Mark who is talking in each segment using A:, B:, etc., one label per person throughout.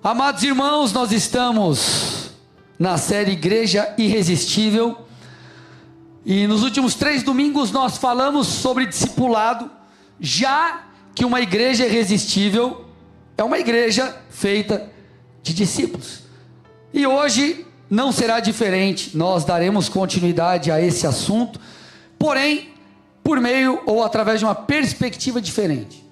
A: Amados irmãos, nós estamos na série Igreja Irresistível, e nos últimos 3 domingos nós falamos sobre discipulado, já que uma igreja irresistível é uma igreja feita de discípulos, e hoje não será diferente. Nós daremos continuidade a esse assunto, porém por meio ou através de uma perspectiva diferente.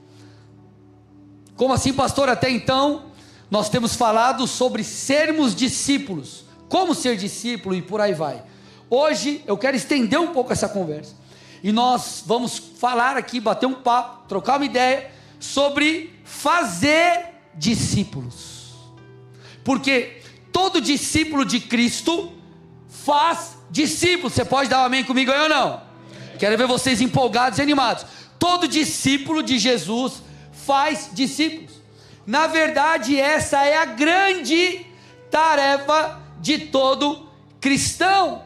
A: Como assim, pastor? Até então nós temos falado sobre sermos discípulos, como ser discípulo e por aí vai. Hoje eu quero estender um pouco essa conversa, e nós vamos falar aqui, bater um papo, trocar uma ideia sobre fazer discípulos, porque todo discípulo de Cristo faz discípulos. Você pode dar um amém comigo aí ou não? Quero ver vocês empolgados e animados. Todo discípulo de Jesus faz discípulos. Na verdade, essa é a grande tarefa de todo cristão.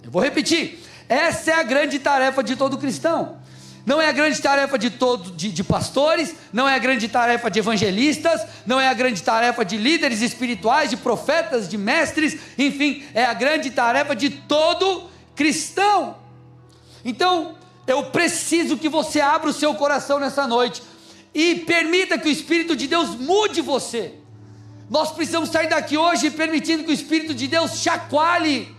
A: Eu vou repetir, essa é a grande tarefa de todo cristão. Não é a grande tarefa de pastores, não é a grande tarefa de evangelistas, não é a grande tarefa de líderes espirituais, de profetas, de mestres, enfim, é a grande tarefa de todo cristão. Então, eu preciso que você abra o seu coração nessa noite e permita que o Espírito de Deus mude você. Nós precisamos sair daqui hoje permitindo que o Espírito de Deus chacoalhe,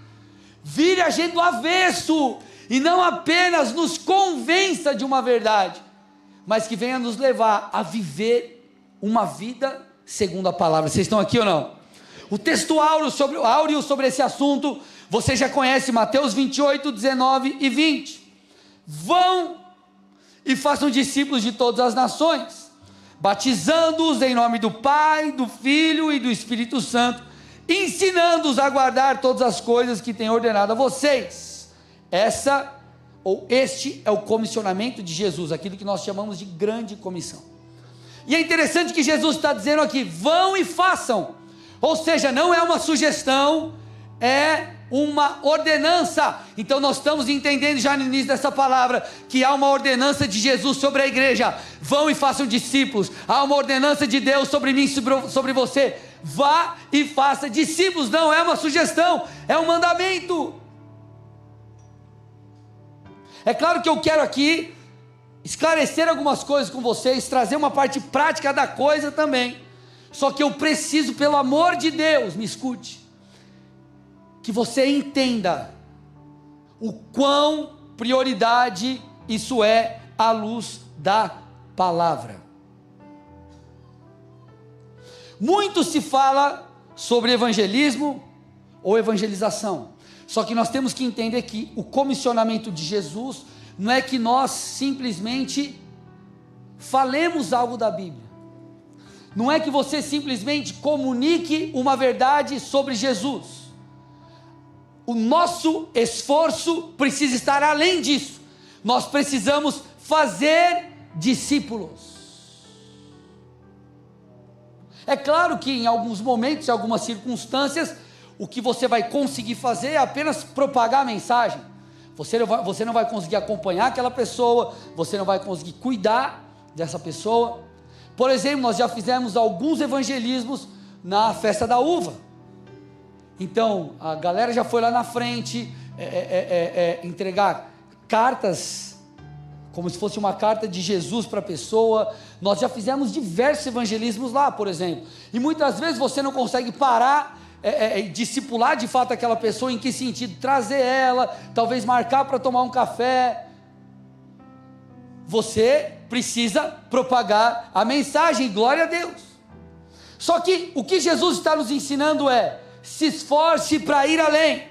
A: vire a gente do avesso, e não apenas nos convença de uma verdade, mas que venha nos levar a viver uma vida segundo a palavra. Vocês estão aqui ou não? O texto áureo sobre esse assunto, você já conhece, Mateus 28, 19 e 20. Vão e façam discípulos de todas as nações, batizando-os em nome do Pai, do Filho e do Espírito Santo, ensinando-os a guardar todas as coisas que tenho ordenado a vocês. Este é o comissionamento de Jesus, aquilo que nós chamamos de grande comissão. E é interessante que Jesus está dizendo aqui: vão e façam, ou seja, não é uma sugestão, é uma ordenança. Então nós estamos entendendo já no início dessa palavra, que há uma ordenança de Jesus sobre a igreja: vão e façam discípulos. Há uma ordenança de Deus sobre mim, sobre você: vá e faça discípulos. Não é uma sugestão, é um mandamento. É claro que eu quero aqui esclarecer algumas coisas com vocês, trazer uma parte prática da coisa também, só que eu preciso, pelo amor de Deus, me escute, que você entenda o quão prioridade isso é à luz da palavra. Muito se fala sobre evangelismo ou evangelização, só que nós temos que entender que o comissionamento de Jesus não é que nós simplesmente falemos algo da Bíblia, não é que você simplesmente comunique uma verdade sobre Jesus. O nosso esforço precisa estar além disso. Nós precisamos fazer discípulos. É claro que em alguns momentos, em algumas circunstâncias, o que você vai conseguir fazer é apenas propagar a mensagem. Você não vai conseguir acompanhar aquela pessoa, você não vai conseguir cuidar dessa pessoa. Por exemplo, nós já fizemos alguns evangelismos na festa da uva. Então, a galera já foi lá na frente entregar cartas, como se fosse uma carta de Jesus para a pessoa. Nós já fizemos diversos evangelismos lá, por exemplo. E muitas vezes você não consegue parar, discipular de fato aquela pessoa. Em que sentido? Trazer ela, talvez marcar para tomar um café. Você precisa propagar a mensagem, glória a Deus. Só que o que Jesus está nos ensinando é: se esforce para ir além,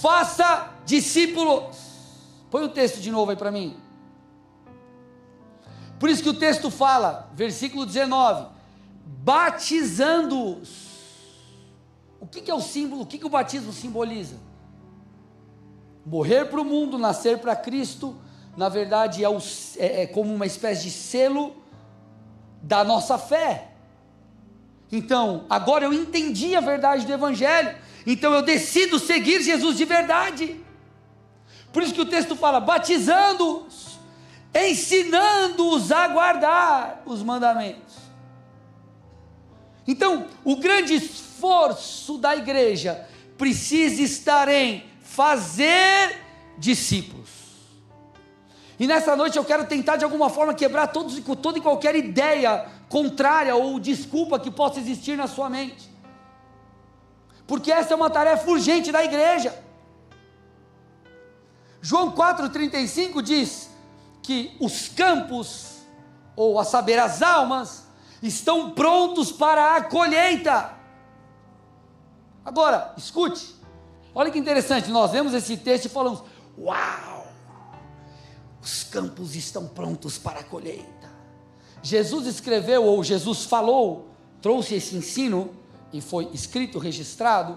A: faça discípulos. Põe o texto de novo aí para mim. Por isso que o texto fala, versículo 19: batizando-os. O que é o símbolo? O que o batismo simboliza? Morrer para o mundo, nascer para Cristo. Na verdade é como uma espécie de selo da nossa fé. Então, agora eu entendi a verdade do Evangelho, então eu decido seguir Jesus de verdade. Por isso que o texto fala: batizando-os, ensinando-os a guardar os mandamentos. Então, o grande esforço da igreja precisa estar em fazer discípulos. E nessa noite eu quero tentar de alguma forma quebrar toda e qualquer ideia contrária ou desculpa que possa existir na sua mente. Porque essa é uma tarefa urgente da igreja. João 4,35 diz que os campos, ou a saber, as almas, estão prontos para a colheita. Agora, escute, olha que interessante, nós vemos esse texto e falamos, uau, os campos estão prontos para a colheita. Jesus escreveu, ou Jesus falou, trouxe esse ensino, e foi escrito, registrado,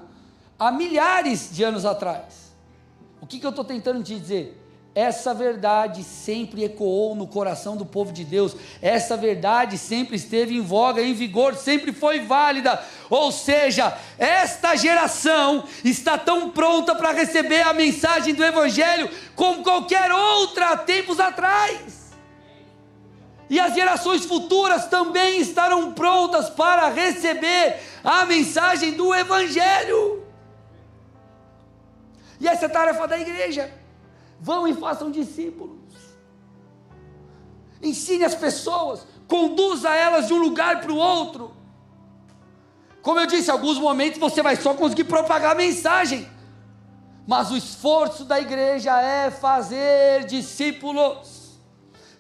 A: há milhares de anos atrás. O que eu estou tentando te dizer? Essa verdade sempre ecoou no coração do povo de Deus, essa verdade sempre esteve em voga, em vigor, sempre foi válida, ou seja, esta geração está tão pronta para receber a mensagem do Evangelho, como qualquer outra há tempos atrás, e as gerações futuras também estarão prontas para receber a mensagem do Evangelho, e essa é a tarefa da igreja. Vão e façam discípulos, ensine as pessoas, conduza elas de um lugar para o outro. Como eu disse, em alguns momentos você vai só conseguir propagar a mensagem, mas o esforço da igreja é fazer discípulos.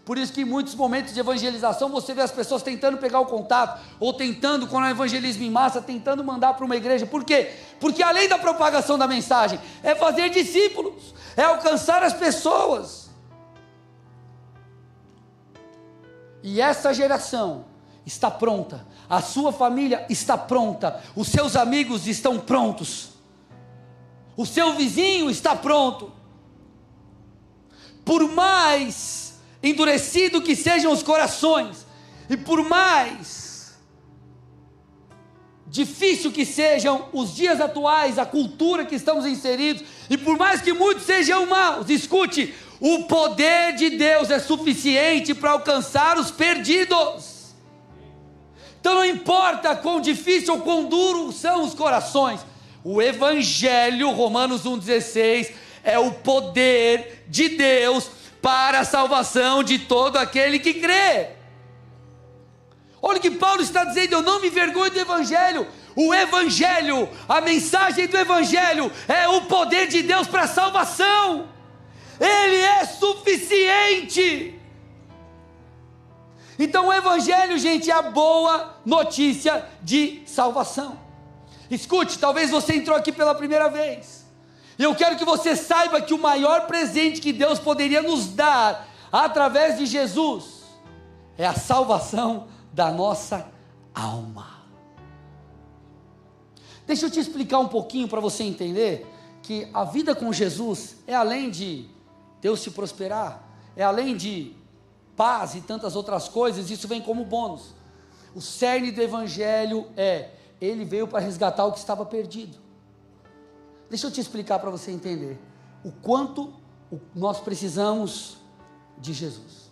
A: Por isso que em muitos momentos de evangelização você vê as pessoas tentando pegar o contato, ou tentando, quando é evangelismo em massa, tentando mandar para uma igreja. Por quê? Porque além da propagação da mensagem, é fazer discípulos, é alcançar as pessoas. E essa geração está pronta, a sua família está pronta, os seus amigos estão prontos, o seu vizinho está pronto. Por mais endurecido que sejam os corações, e por mais difícil que sejam os dias atuais, a cultura que estamos inseridos, e por mais que muitos sejam maus, escute, o poder de Deus é suficiente para alcançar os perdidos. Então não importa quão difícil ou quão duro são os corações, o Evangelho, Romanos 1,16, é o poder de Deus para a salvação de todo aquele que crê. Olha o que Paulo está dizendo, eu não me envergonho do Evangelho. O Evangelho, a mensagem do Evangelho é o poder de Deus para a salvação, ele é suficiente. Então o Evangelho, gente, é a boa notícia de salvação. Escute, talvez você entrou aqui pela primeira vez, e eu quero que você saiba que o maior presente que Deus poderia nos dar, através de Jesus, é a salvação da nossa alma. Deixa eu te explicar um pouquinho para você entender, que a vida com Jesus, é além de Deus te prosperar, é além de paz e tantas outras coisas, isso vem como bônus. O cerne do Evangelho ele veio para resgatar o que estava perdido. Deixa eu te explicar para você entender o quanto nós precisamos de Jesus.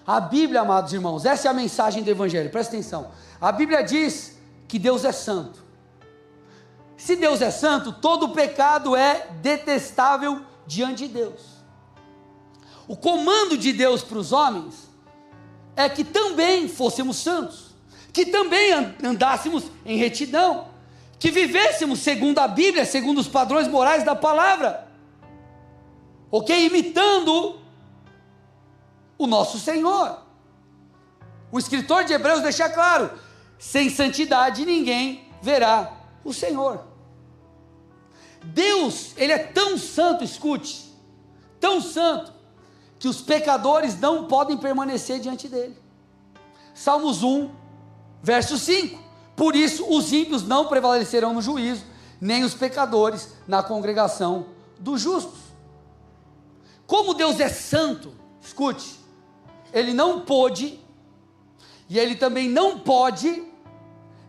A: A Bíblia, amados irmãos, essa é a mensagem do Evangelho, presta atenção. A Bíblia diz que Deus é santo. Se Deus é santo, todo pecado é detestável diante de Deus. O comando de Deus para os homens é que também fôssemos santos, que também andássemos em retidão, que vivêssemos segundo a Bíblia, segundo os padrões morais da palavra, ok? Imitando o nosso Senhor. O escritor de Hebreus deixa claro, sem santidade ninguém verá o Senhor. Deus, ele é tão santo, escute, tão santo, que os pecadores não podem permanecer diante dele. Salmos 1, verso 5, por isso os ímpios não prevalecerão no juízo, nem os pecadores na congregação dos justos. Como Deus é santo, escute, ele não pôde, e ele também não pode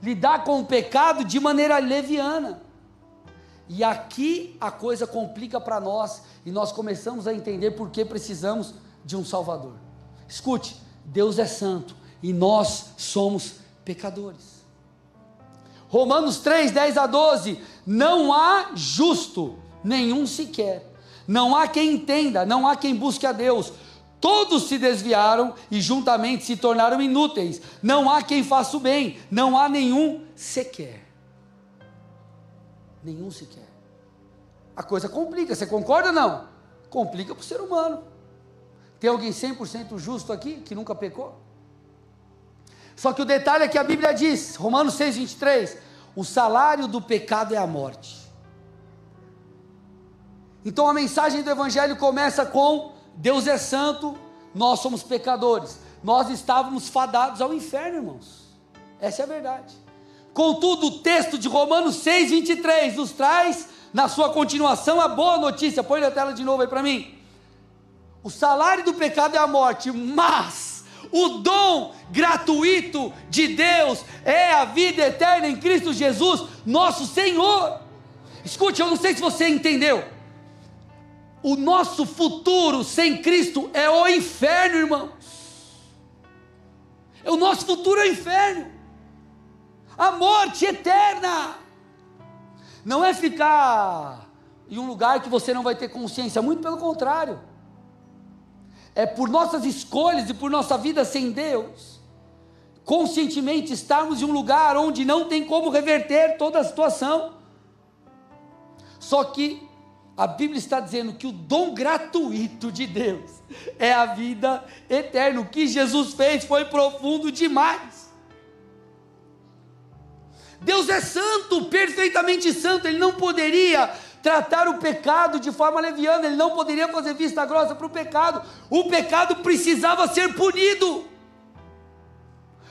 A: lidar com o pecado de maneira leviana. E aqui a coisa complica para nós, e nós começamos a entender por que precisamos de um Salvador. Escute, Deus é santo, e nós somos pecadores. Romanos 3, 10 a 12, não há justo nenhum sequer, não há quem entenda, não há quem busque a Deus, todos se desviaram e juntamente se tornaram inúteis, não há quem faça o bem, não há nenhum sequer, nenhum sequer. A coisa complica, você concorda ou não? Complica para o ser humano. Tem alguém 100% justo aqui, que nunca pecou? Só que o detalhe é que a Bíblia diz, Romanos 6, 23, o salário do pecado é a morte. Então a mensagem do Evangelho começa com, Deus é santo, nós somos pecadores, nós estávamos fadados ao inferno, irmãos, essa é a verdade. Contudo, o texto de Romanos 6, 23, nos traz, na sua continuação, a boa notícia, põe na tela de novo aí para mim, o salário do pecado é a morte, mas o dom gratuito de Deus é a vida eterna em Cristo Jesus, nosso Senhor. Escute, eu não sei se você entendeu, o nosso futuro sem Cristo é o inferno, irmãos, o nosso futuro é o inferno, a morte eterna, não é ficar em um lugar que você não vai ter consciência, muito pelo contrário, é por nossas escolhas e por nossa vida sem Deus, conscientemente estarmos em um lugar onde não tem como reverter toda a situação. Só que a Bíblia está dizendo que o dom gratuito de Deus é a vida eterna. O que Jesus fez foi profundo demais. Deus é santo, perfeitamente santo, Ele não poderia tratar o pecado de forma leviana, Ele não poderia fazer vista grossa para o pecado precisava ser punido.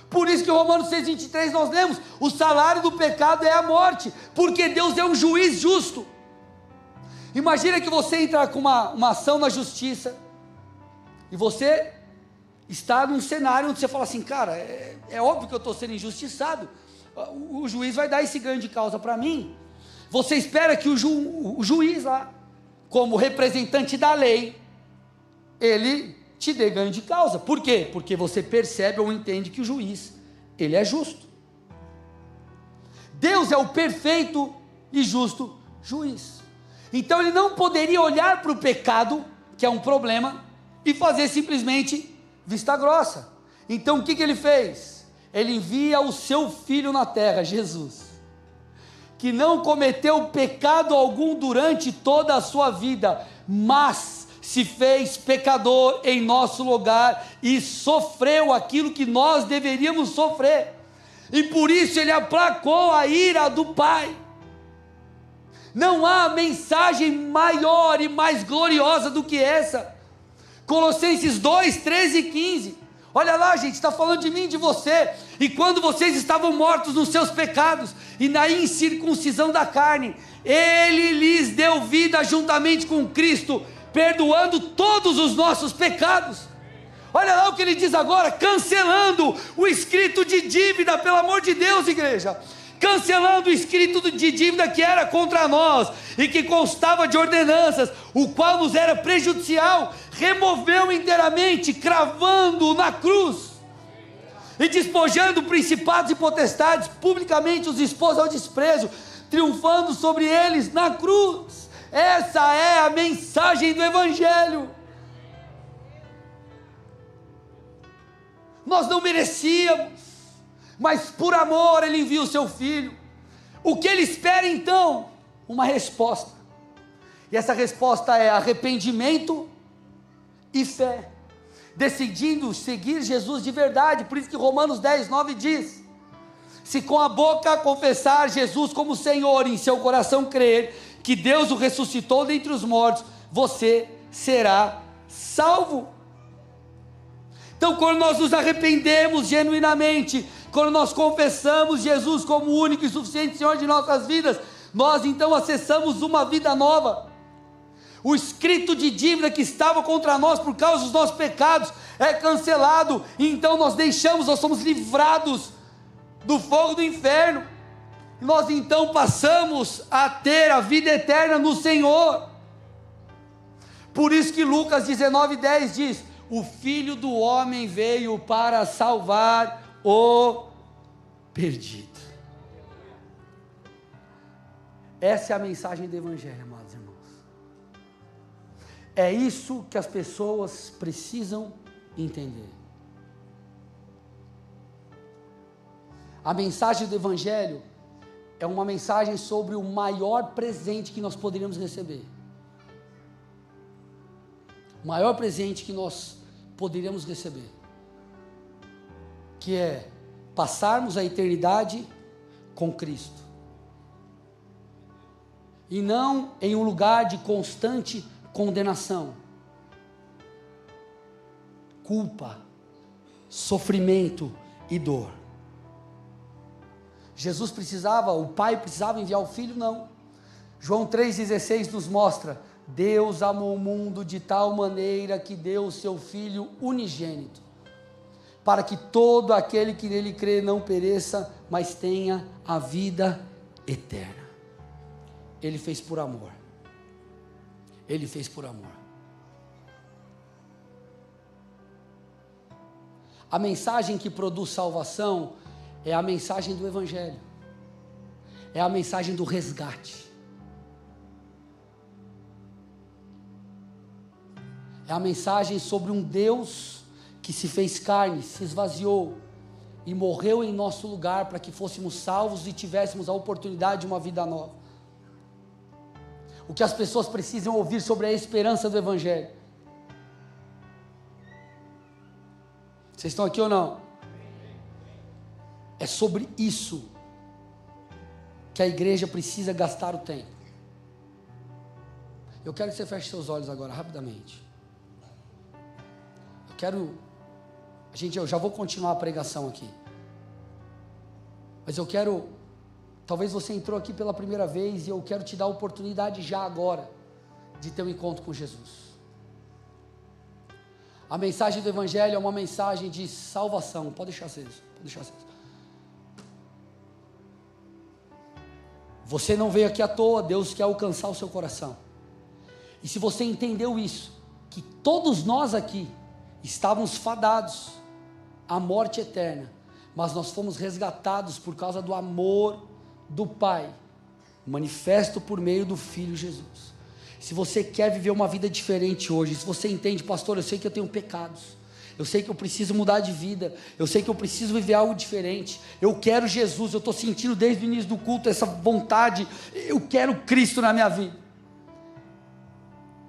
A: Por isso que em Romanos 6, 23 nós lemos, o salário do pecado é a morte, porque Deus é um juiz justo. Imagina que você entra com uma ação na justiça, e você está num cenário onde você fala assim, cara, é óbvio que eu estou sendo injustiçado, o juiz vai dar esse ganho de causa para mim. Você espera que o juiz lá, como representante da lei, ele te dê ganho de causa. Por quê? Porque você percebe ou entende que o juiz, ele é justo. Deus é o perfeito e justo juiz. Então ele não poderia olhar para o pecado, que é um problema, e fazer simplesmente vista grossa. Então o que ele fez? Ele envia o seu filho na terra, Jesus, que não cometeu pecado algum durante toda a sua vida, mas se fez pecador em nosso lugar e sofreu aquilo que nós deveríamos sofrer, e por isso ele aplacou a ira do Pai. Não há mensagem maior e mais gloriosa do que essa. Colossenses 2, 13 e 15, olha lá, gente, está falando de mim e de você. E quando vocês estavam mortos nos seus pecados e na incircuncisão da carne, Ele lhes deu vida juntamente com Cristo, perdoando todos os nossos pecados. Olha lá o que ele diz agora, cancelando o escrito de dívida, pelo amor de Deus, igreja, cancelando o escrito de dívida que era contra nós, e que constava de ordenanças, o qual nos era prejudicial, removeu inteiramente, cravando na cruz, e despojando principados e potestades, publicamente os expôs ao desprezo, triunfando sobre eles na cruz. Essa é a mensagem do Evangelho. Nós não merecíamos, mas por amor Ele envia o seu Filho. O que Ele espera então? Uma resposta, e essa resposta é arrependimento e fé, decidindo seguir Jesus de verdade. Por isso que Romanos 10, 9 diz, se com a boca confessar Jesus como Senhor, e em seu coração crer que Deus o ressuscitou dentre os mortos, você será salvo. Então, quando nós nos arrependemos genuinamente, quando nós confessamos Jesus como o único e suficiente Senhor de nossas vidas, nós então acessamos uma vida nova. O escrito de dívida que estava contra nós por causa dos nossos pecados é cancelado, e então nós somos livrados do fogo do inferno. Nós então passamos a ter a vida eterna no Senhor. Por isso que Lucas 19:10 diz, o Filho do Homem veio para salvar o perdido. Essa é a mensagem do Evangelho, amados irmãos. É isso que as pessoas precisam entender. A mensagem do Evangelho é uma mensagem sobre o maior presente que nós poderíamos receber. O maior presente que nós poderíamos receber, que é passarmos a eternidade com Cristo, e não em um lugar de constante condenação, culpa, sofrimento e dor. Jesus precisava, o Pai precisava enviar o Filho? Não. João 3,16 nos mostra: Deus amou o mundo de tal maneira que deu o seu Filho unigênito, para que todo aquele que nele crê não pereça, mas tenha a vida eterna. Ele fez por amor. Ele fez por amor. A mensagem que produz salvação é a mensagem do Evangelho, é a mensagem do resgate, é a mensagem sobre um Deus que se fez carne, se esvaziou e morreu em nosso lugar para que fôssemos salvos e tivéssemos a oportunidade de uma vida nova. O que as pessoas precisam ouvir sobre a esperança do Evangelho. Vocês estão aqui ou não? É sobre isso que a igreja precisa gastar o tempo. Eu quero que você feche seus olhos agora, rapidamente. Eu já vou continuar a pregação aqui. Mas eu quero, talvez você entrou aqui pela primeira vez e eu quero te dar a oportunidade já agora de ter um encontro com Jesus. A mensagem do Evangelho é uma mensagem de salvação. Pode deixar aceso, pode deixar aceso. Você não veio aqui à toa, Deus quer alcançar o seu coração. E se você entendeu isso, que todos nós aqui estávamos fadados à morte eterna, mas nós fomos resgatados por causa do amor do Pai, manifesto por meio do Filho Jesus. Se você quer viver uma vida diferente hoje, se você entende, pastor, eu sei que eu tenho pecados, eu sei que eu preciso mudar de vida, eu sei que eu preciso viver algo diferente, eu quero Jesus, eu estou sentindo desde o início do culto essa vontade, eu quero Cristo na minha vida.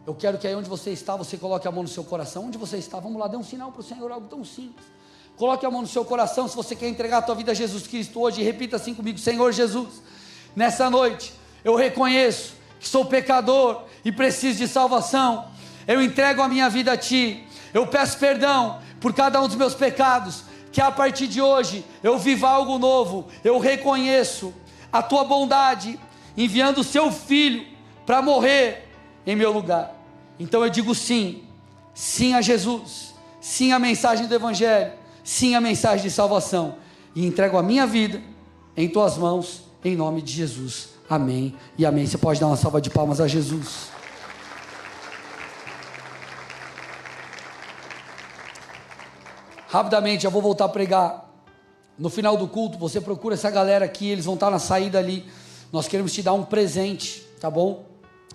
A: Eu quero que aí onde você está, você coloque a mão no seu coração. Onde você está, vamos lá, dê um sinal para o Senhor, algo tão simples. Coloque a mão no seu coração, se você quer entregar a tua vida a Jesus Cristo hoje, e repita assim comigo: Senhor Jesus, nessa noite, eu reconheço que sou pecador e preciso de salvação, eu entrego a minha vida a Ti, eu peço perdão por cada um dos meus pecados, que a partir de hoje, eu viva algo novo, eu reconheço a Tua bondade, enviando o Seu Filho, para morrer em meu lugar. Então eu digo sim, sim a Jesus, sim a mensagem do Evangelho, sim a mensagem de salvação, e entrego a minha vida em Tuas mãos, em nome de Jesus, amém e amém. Você pode dar uma salva de palmas a Jesus. Rapidamente, eu vou voltar a pregar. No final do culto, você procura essa galera aqui, eles vão estar na saída ali. Nós queremos te dar um presente, tá bom?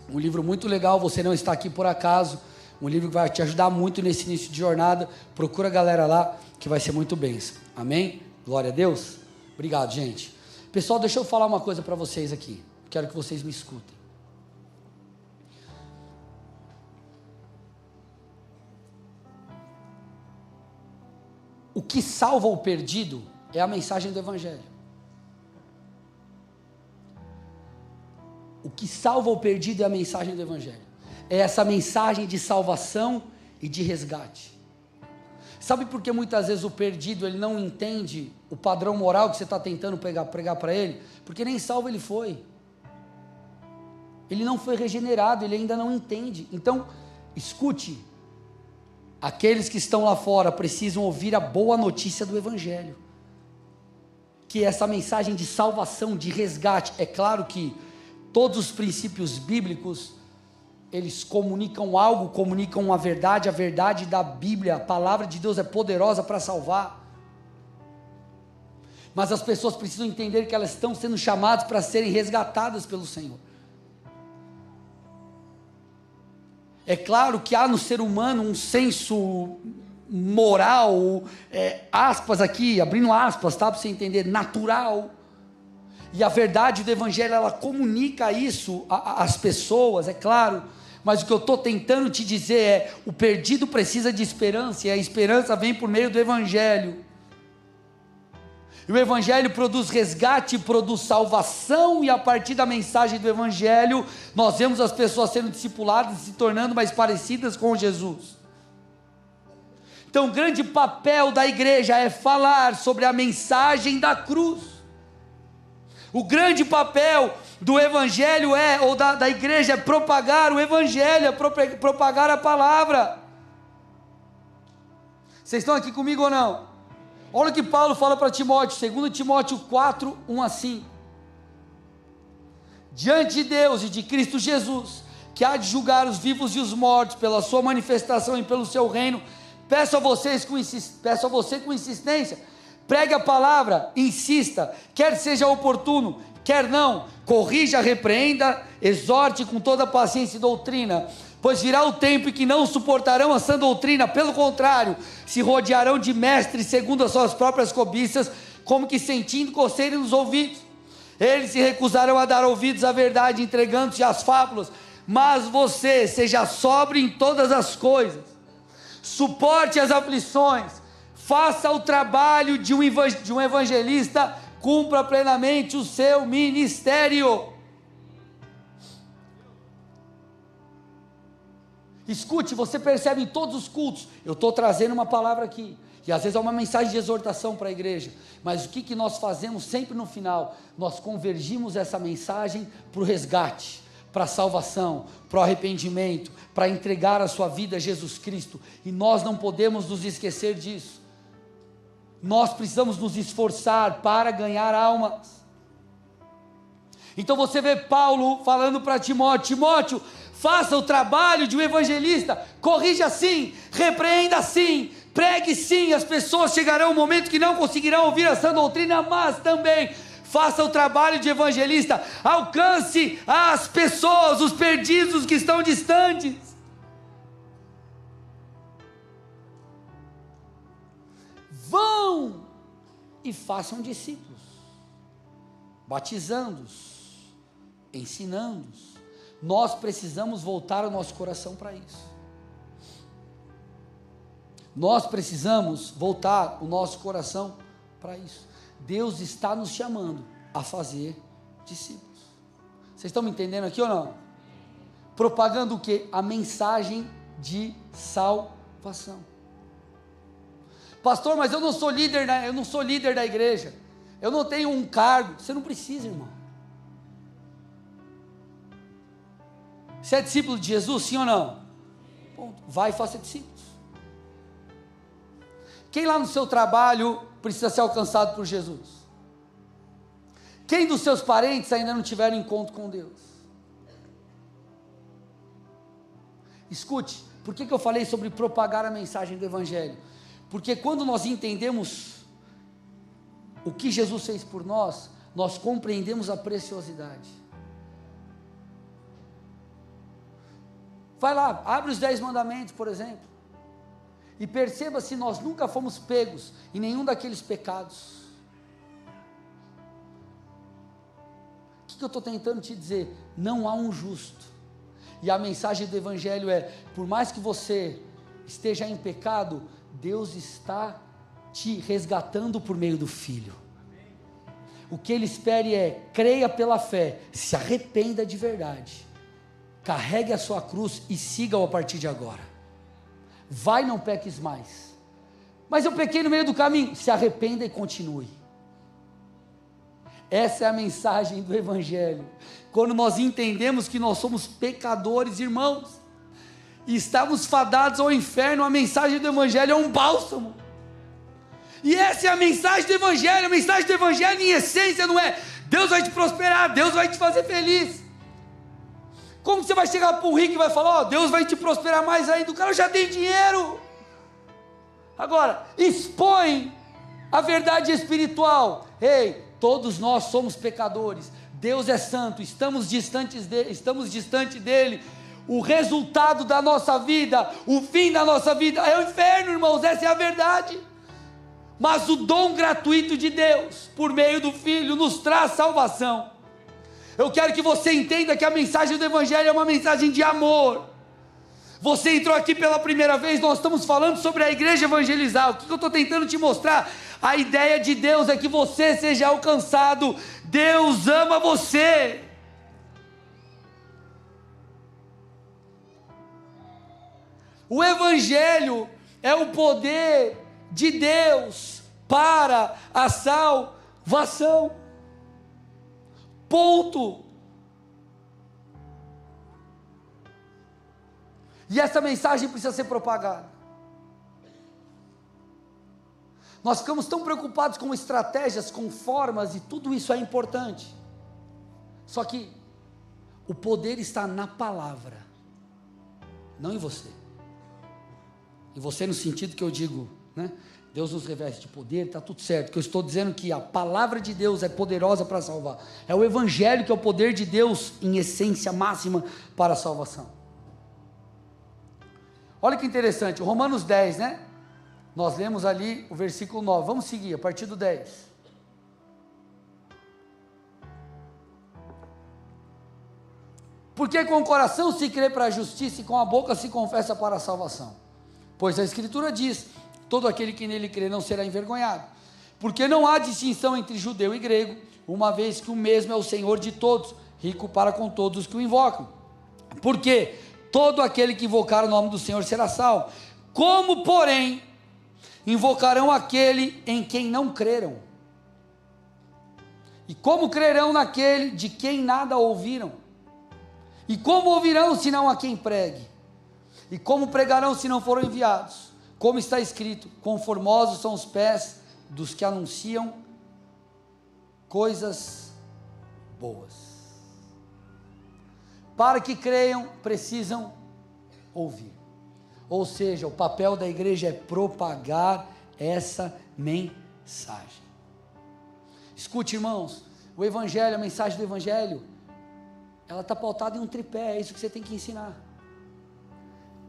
A: Um livro muito legal, você não está aqui por acaso, um livro que vai te ajudar muito nesse início de jornada. Procura a galera lá, que vai ser muito bênção, amém? Glória a Deus, obrigado, gente. Pessoal, deixa eu falar uma coisa para vocês aqui, quero que vocês me escutem. O que salva o perdido é a mensagem do Evangelho. O que salva o perdido é a mensagem do Evangelho. É essa mensagem de salvação e de resgate. Sabe por que muitas vezes o perdido ele não entende o padrão moral que você está tentando pregar para ele? Porque nem salvo ele foi. Ele não foi regenerado, ele ainda não entende. Então, escute. Aqueles que estão lá fora precisam ouvir a boa notícia do Evangelho. Que é essa mensagem de salvação, de resgate. É claro que todos os princípios bíblicos, eles comunicam algo, comunicam a verdade da Bíblia, a palavra de Deus é poderosa para salvar. mas as pessoas precisam entender que elas estão sendo chamadas para serem resgatadas pelo Senhor. É claro que há no ser humano um senso moral, aspas aqui, abrindo aspas, tá, para você entender, natural, e a verdade do Evangelho, ela comunica isso às pessoas, é claro, mas o que eu estou tentando te dizer é, o perdido precisa de esperança, e a esperança vem por meio do Evangelho, e o Evangelho produz resgate, produz salvação, e a partir da mensagem do Evangelho, nós vemos as pessoas sendo discipuladas, se tornando mais parecidas com Jesus. Então o grande papel da igreja é falar sobre a mensagem da cruz. O grande papel do Evangelho ou da igreja é propagar o Evangelho, é propagar a palavra. Vocês estão aqui comigo ou não? Olha o que Paulo fala para Timóteo, 2 Timóteo 4, 1 a 5. Diante de Deus e de Cristo Jesus, que há de julgar os vivos e os mortos, pela sua manifestação e pelo seu reino, peço a você com insistência, pregue a palavra, insista, quer seja oportuno, quer não, corrija, repreenda, exorte com toda paciência e doutrina, pois virá o tempo em que não suportarão a sã doutrina, pelo contrário, se rodearão de mestres segundo as suas próprias cobiças, como que sentindo coceira nos ouvidos. Eles se recusarão a dar ouvidos à verdade, entregando-se às fábulas. Mas você seja sóbrio em todas as coisas, suporte as aflições, faça o trabalho de um evangelista, cumpra plenamente o seu ministério. Escute, você percebe em todos os cultos, eu estou trazendo uma palavra aqui, e às vezes é uma mensagem de exortação para a igreja, mas o que nós fazemos sempre no final? Nós convergimos essa mensagem para o resgate, para a salvação, para o arrependimento, para entregar a sua vida a Jesus Cristo, e nós não podemos nos esquecer disso. Nós precisamos nos esforçar para ganhar almas. Então você vê Paulo falando para Timóteo: Timóteo, faça o trabalho de um evangelista, corrija sim, repreenda sim, pregue sim. As pessoas chegarão um momento que não conseguirão ouvir a sã doutrina, mas também faça o trabalho de evangelista, alcance as pessoas, os perdidos, os que estão distantes. Vão e façam discípulos, batizando-os, ensinando-os. Nós precisamos voltar o nosso coração para isso. Nós precisamos voltar o nosso coração para isso. Deus está nos chamando a fazer discípulos. Vocês estão me entendendo aqui ou não? Propagando o quê? A mensagem de salvação. Pastor, mas eu não sou líder da igreja. Eu não tenho um cargo. Você não precisa, irmão. Você é discípulo de Jesus, sim ou não? Ponto. Vai e faça discípulos. Quem lá no seu trabalho precisa ser alcançado por Jesus? Quem dos seus parentes ainda não tiveram encontro com Deus? Escute, por que eu falei sobre propagar a mensagem do Evangelho? Porque quando nós entendemos o que Jesus fez por nós, nós compreendemos a preciosidade. Vai lá, abre os 10 mandamentos, por exemplo, e perceba se nós nunca fomos pegos em nenhum daqueles pecados. O que eu estou tentando te dizer? Não há um justo, e a mensagem do Evangelho é: por mais que você esteja em pecado, Deus está te resgatando por meio do Filho. O que Ele espera é: creia pela fé, se arrependa de verdade, carregue a sua cruz e siga-o a partir de agora. Vai, não peques mais. Mas eu pequei no meio do caminho. Se arrependa e continue. Essa é a mensagem do Evangelho. Quando nós entendemos que nós somos pecadores, irmãos, e estamos fadados ao inferno, a mensagem do Evangelho é um bálsamo. E essa é a mensagem do Evangelho. A mensagem do Evangelho, em essência, não é: Deus vai te prosperar, Deus vai te fazer feliz. Como você vai chegar para um rico e vai falar: Deus vai te prosperar mais ainda? O cara já tem dinheiro. Agora, expõe A verdade espiritual: ei, todos nós somos pecadores, Deus é santo, estamos distante dele. O resultado da nossa vida, o fim da nossa vida é o inferno, irmãos, essa é a verdade. Mas o dom gratuito de Deus, por meio do Filho, nos traz salvação. Eu quero que você entenda que a mensagem do Evangelho é uma mensagem de amor. Você entrou aqui pela primeira vez, nós estamos falando sobre a igreja evangelizar. O que eu estou tentando te mostrar? A ideia de Deus é que você seja alcançado. Deus ama você. O Evangelho é o poder de Deus para a salvação. Ponto. E essa mensagem precisa ser propagada. Nós ficamos tão preocupados com estratégias, com formas, e tudo isso é importante. Só que o poder está na palavra, não em você. E você no sentido que eu digo, né? Deus nos reveste de poder, está tudo certo, que eu estou dizendo que a palavra de Deus é poderosa para salvar, é o Evangelho que é o poder de Deus em essência máxima para a salvação. Olha que interessante, Romanos 10, né? Nós lemos ali o versículo 9, vamos seguir, a partir do 10. Porque com o coração se crê para a justiça e com a boca se confessa para a salvação. Pois a Escritura diz: todo aquele que nele crê não será envergonhado. Porque não há distinção entre judeu e grego, uma vez que o mesmo é o Senhor de todos, rico para com todos os que o invocam. Porque todo aquele que invocar o nome do Senhor será salvo. Como, porém, invocarão aquele em quem não creram? E como crerão naquele de quem nada ouviram? E como ouvirão se não a quem pregue? E como pregarão se não foram enviados? Como está escrito: quão formosos são os pés dos que anunciam coisas boas. Para que creiam, precisam ouvir. Ou seja, o papel da igreja é propagar essa mensagem. Escute, irmãos, o Evangelho, a mensagem do Evangelho, ela está pautada em um tripé, é isso que você tem que ensinar.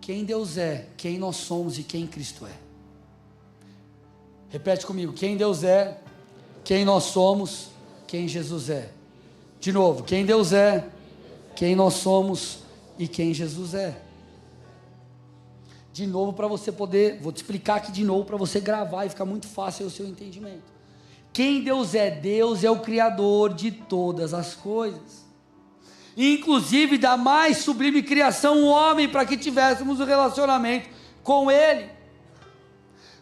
A: Quem Deus é, quem nós somos e quem Cristo é. Repete comigo: quem Deus é, quem nós somos, quem Jesus é. De novo: quem Deus é, quem nós somos e quem Jesus é. De novo, para você poder, vou te explicar aqui de novo para você gravar e ficar muito fácil aí o seu entendimento. Quem Deus é o Criador de todas as coisas. Inclusive da mais sublime criação, o homem, para que tivéssemos um relacionamento com Ele.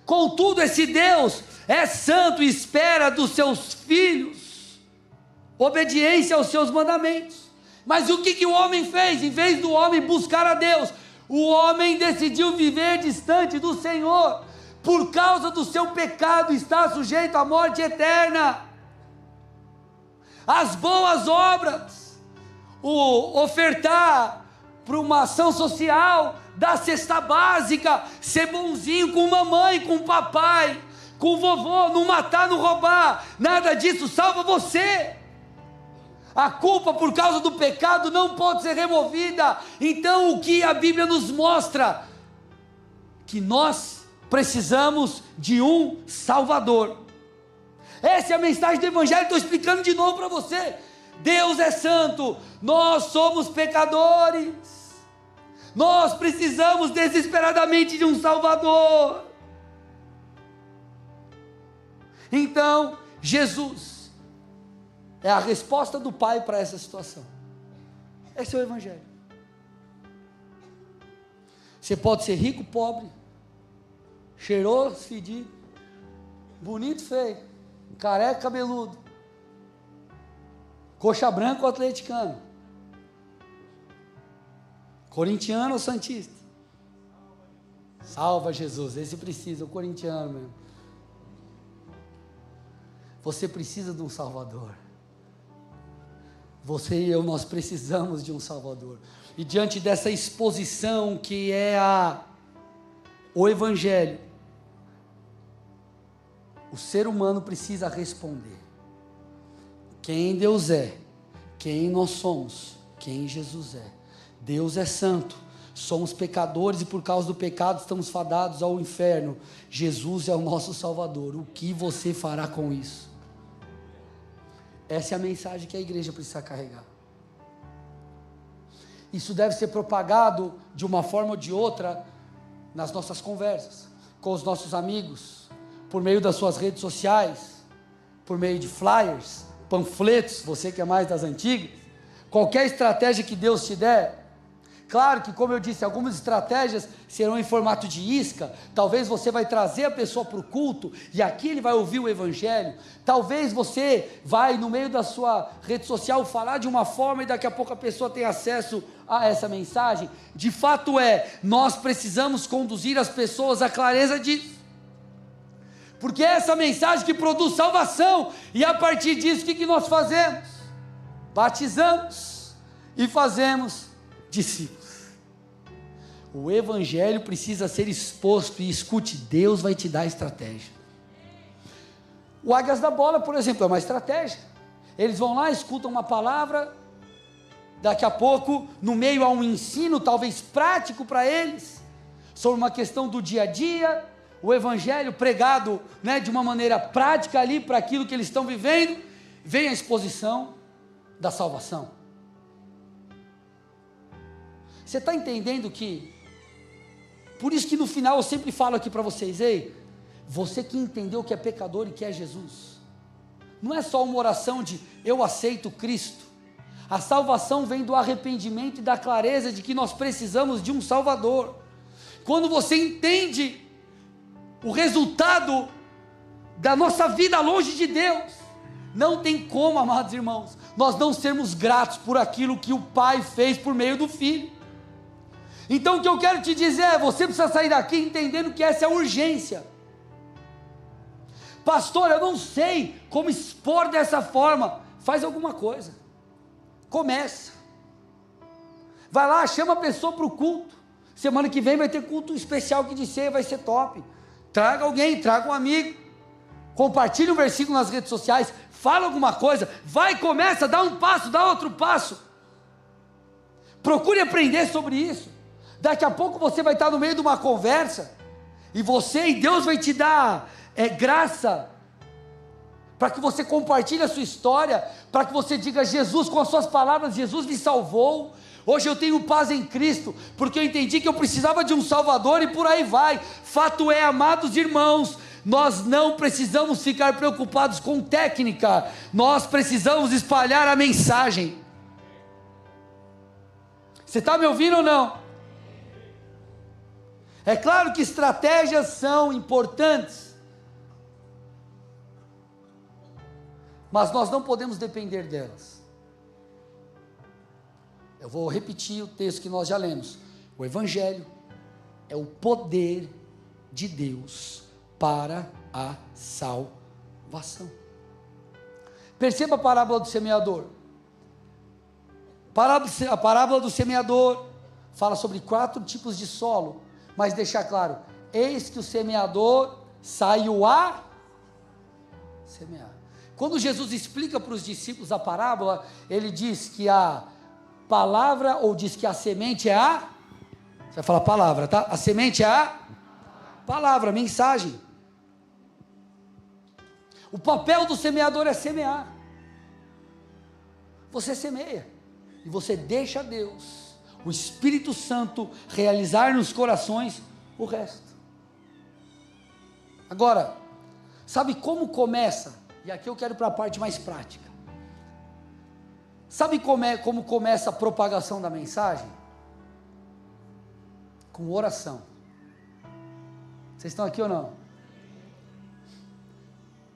A: Contudo, esse Deus é santo e espera dos seus filhos obediência aos seus mandamentos. Mas o que o homem fez? Em vez do homem buscar a Deus, o homem decidiu viver distante do Senhor. Por causa do seu pecado, está sujeito à morte eterna. As boas obras, o ofertar para uma ação social, dar cesta básica, ser bonzinho com mamãe, com papai, com vovô, não matar, não roubar, nada disso salva você. A culpa por causa do pecado não pode ser removida. Então o que a Bíblia nos mostra? Que nós precisamos de um Salvador. Essa é a mensagem do Evangelho, estou explicando de novo para você. Deus é santo, nós somos pecadores, nós precisamos desesperadamente de um Salvador. Então, Jesus é a resposta do Pai para essa situação. Esse é o Evangelho. Você pode ser rico, pobre, cheiroso, fedido, bonito, feio, careca, cabeludo, coxa branca ou atleticano, corintiano ou santista. Salva Jesus, esse precisa, o corintiano mesmo. Você precisa de um Salvador. Você e eu, nós precisamos de um Salvador. E diante dessa exposição que é o Evangelho, o ser humano precisa responder: quem Deus é, quem nós somos, quem Jesus é. Deus é santo, somos pecadores e por causa do pecado estamos fadados ao inferno. Jesus é o nosso Salvador. O que você fará com isso? Essa é a mensagem que a igreja precisa carregar. Isso deve ser propagado de uma forma ou de outra nas nossas conversas, com os nossos amigos, por meio das suas redes sociais, por meio de flyers, panfletos, você que é mais das antigas, qualquer estratégia que Deus te der. Claro que, como eu disse, algumas estratégias serão em formato de isca. Talvez você vai trazer a pessoa para o culto e aqui ele vai ouvir o evangelho. Talvez você vai no meio da sua rede social falar de uma forma e daqui a pouco a pessoa tem acesso a essa mensagem. De fato nós precisamos conduzir as pessoas à clareza disso, porque é essa mensagem que produz salvação. E a partir disso, o que nós fazemos? Batizamos e fazemos discípulos. O evangelho precisa ser exposto e escute, Deus vai te dar estratégia. O Águias da Bola, por exemplo, é uma estratégia. Eles vão lá, escutam uma palavra, daqui a pouco, no meio há um ensino, talvez prático para eles, sobre uma questão do dia a dia, o evangelho pregado, de uma maneira prática ali, para aquilo que eles estão vivendo, vem a exposição da salvação. Você está entendendo que, por isso que no final eu sempre falo aqui para vocês, ei, você que entendeu que é pecador e que é Jesus, não é só uma oração de eu aceito Cristo. A salvação vem do arrependimento e da clareza de que nós precisamos de um Salvador. Quando você entende o resultado da nossa vida longe de Deus, não tem como, amados irmãos, nós não sermos gratos por aquilo que o Pai fez por meio do Filho. Então o que eu quero te dizer é, você precisa sair daqui entendendo que essa é a urgência. Pastor, eu não sei como expor dessa forma. Faz alguma coisa, começa, vai lá, chama a pessoa para o culto. Semana que vem vai ter culto especial que de ceia, vai ser top. Traga alguém, traga um amigo, compartilhe um versículo nas redes sociais, fala alguma coisa, vai, começa, dá um passo, dá outro passo, procure aprender sobre isso. Daqui a pouco você vai estar no meio de uma conversa, e Deus vai te dar graça, para que você compartilhe a sua história, para que você diga, Jesus, com as suas palavras, Jesus me salvou, hoje eu tenho paz em Cristo, porque eu entendi que eu precisava de um Salvador, e por aí vai. Fato é, amados irmãos, nós não precisamos ficar preocupados com técnica, nós precisamos espalhar a mensagem. Você está me ouvindo ou não? É claro que estratégias são importantes, mas nós não podemos depender delas. Eu vou repetir o texto que nós já lemos. O Evangelho é o poder de Deus para a salvação. Perceba a parábola do semeador. A parábola do semeador fala sobre 4 tipos de solo, mas deixa claro, eis que o semeador saiu a semear. Quando Jesus explica para os discípulos a parábola, ele diz que a palavra, ou diz que a semente é você vai falar palavra, tá? A semente é a palavra, mensagem. O papel do semeador é semear. Você semeia, e você deixa Deus, o Espírito Santo, realizar nos corações o resto. Agora, sabe como começa? E aqui eu quero ir para a parte mais prática. Sabe como começa a propagação da mensagem? Com oração. Vocês estão aqui ou não?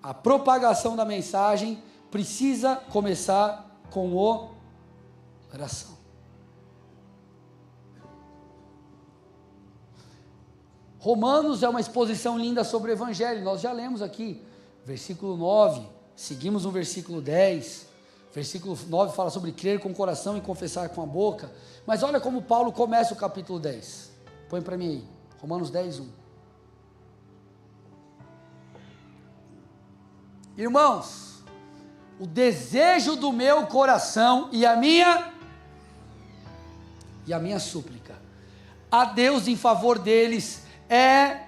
A: A propagação da mensagem precisa começar com oração. Romanos é uma exposição linda sobre o Evangelho, nós já lemos aqui, versículo 9, seguimos no versículo 10, versículo 9 fala sobre crer com o coração e confessar com a boca, mas olha como Paulo começa o capítulo 10, põe para mim aí, Romanos 10, 1. Irmãos, o desejo do meu coração e a minha súplica a Deus em favor deles é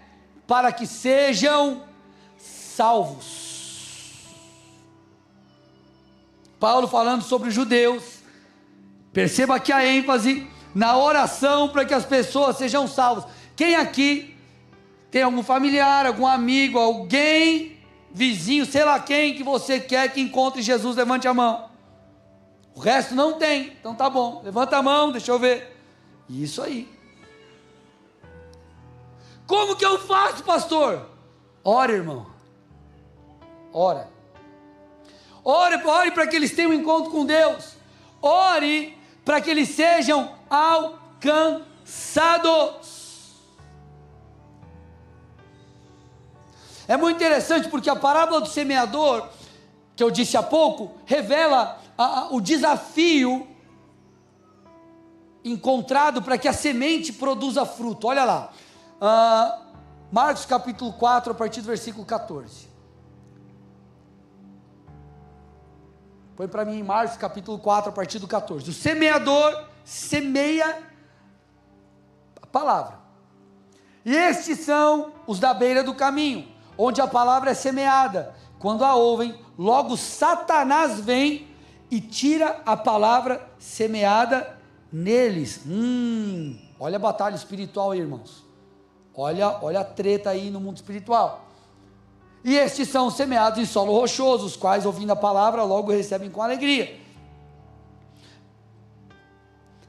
A: para que sejam salvos. Paulo falando sobre os judeus, perceba aqui a ênfase na oração para que as pessoas sejam salvas. Quem aqui tem algum familiar, algum amigo, alguém, vizinho, sei lá quem, que você quer que encontre Jesus? Levante a mão. O resto não tem, então tá bom, levanta a mão, deixa eu ver. Isso aí. Como que eu faço, pastor? Ora, irmão, ora, ore para que eles tenham um encontro com Deus, ore para que eles sejam alcançados. É muito interessante porque a parábola do semeador, que eu disse há pouco, revela o desafio encontrado para que a semente produza fruto. Olha lá, Marcos capítulo 4, a partir do versículo 14. Põe para mim em Marcos capítulo 4, a partir do 14. O semeador semeia a palavra, e estes são os da beira do caminho, onde a palavra é semeada. Quando a ouvem, logo Satanás vem e tira a palavra semeada neles. Olha a batalha espiritual aí, irmãos. Olha a treta aí no mundo espiritual. E estes são semeados em solo rochoso, os quais, ouvindo a palavra, logo recebem com alegria.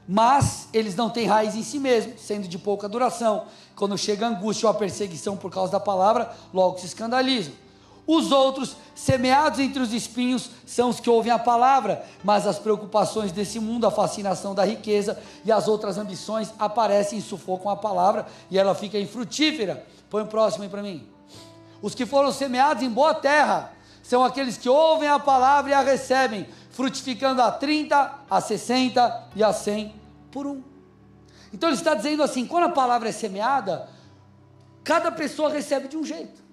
A: Mas eles não têm raiz em si mesmos, sendo de pouca duração. Quando chega a angústia ou a perseguição por causa da palavra, logo se escandalizam. Os outros, semeados entre os espinhos, são os que ouvem a palavra, mas as preocupações desse mundo, a fascinação da riqueza e as outras ambições aparecem e sufocam a palavra, e ela fica infrutífera. Põe o próximo aí para mim. Os que foram semeados em boa terra, são aqueles que ouvem a palavra e a recebem, frutificando a 30, a 60 e a 100 por um. Então ele está dizendo assim, quando a palavra é semeada, cada pessoa recebe de um jeito.